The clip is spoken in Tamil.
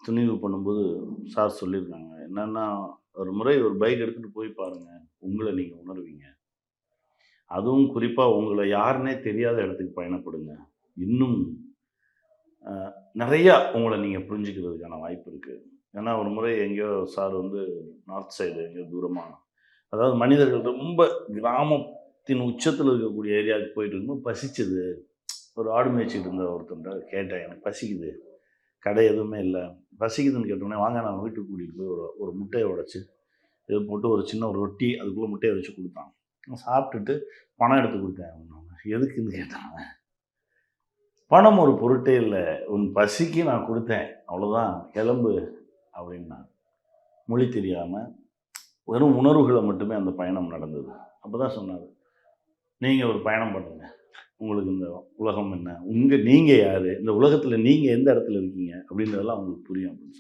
துணிவு பண்ணும்போது சார் சொல்லியிருக்காங்க. என்னன்னா, ஒரு முறை ஒரு பைக் எடுத்துட்டு போய் பாருங்க. உங்கள நீங்க உணருவீங்க. அதுவும் குறிப்பா உங்கள யாருன்னே தெரியாத இடத்துக்கு பயணப்படுங்க. இன்னும் அ நெறையா உங்கள நீங்க புரிஞ்சுக்கிறதுக்கான வாய்ப்பு இருக்கு. ஏன்னா, ஒரு முறை எங்கேயோ சார் வந்து நார்த் சைடு எங்கேயோ தூரமா அதாவது மனிதர்கள் ரொம்ப கிராமத்தின் உச்சத்தில இருக்கக்கூடிய ஏரியாவுக்கு போயிட்டு இருக்கும்போது பசிச்சது. ஒரு ஆடு மேய்ச்சிட்டு இருந்த ஒருத்தன்ட்ட கேட்டேன். எனக்கு பசிக்குது. கடை எதுவுமே இல்ல. பசிக்குதுன்னு கேட்டோனே, வாங்க நான் வீட்டுக்கு கூட்டிட்டு போய் ஒரு ஒரு முட்டைய உடைச்சு, இது போட்டு ஒரு சின்ன ஒரு ரொட்டி, அதுக்குள்ள முட்டைய வச்சு குடுத்தான். நான் சாப்பிட்டுட்டு பணம் எடுத்து குடுத்தேன் அப்படின்னாங்க. எதுக்குன்னு கேட்டான் அவன். பணம் ஒரு பொருட்டே இல்ல. உன் பசிக்கு நான் குடுத்தேன். அவ்வளோதான். கிளம்பு அப்படின்னான். மொழி தெரியாம, வெறும் உணர்வுகள மட்டுமே அந்த பயணம் நடந்தது. அப்பதான் சொன்னாரு. நீங்க ஒரு பயணம் பண்ணுங்க. உங்களுக்கு இந்த உலகம் என்ன? நீங்க யாரு? இந்த உலகத்துல நீங்க எந்த இடத்துல இருக்கீங்க? அப்படின்றதெல்லாம் உங்களுக்கு புரியும் அப்படின்னு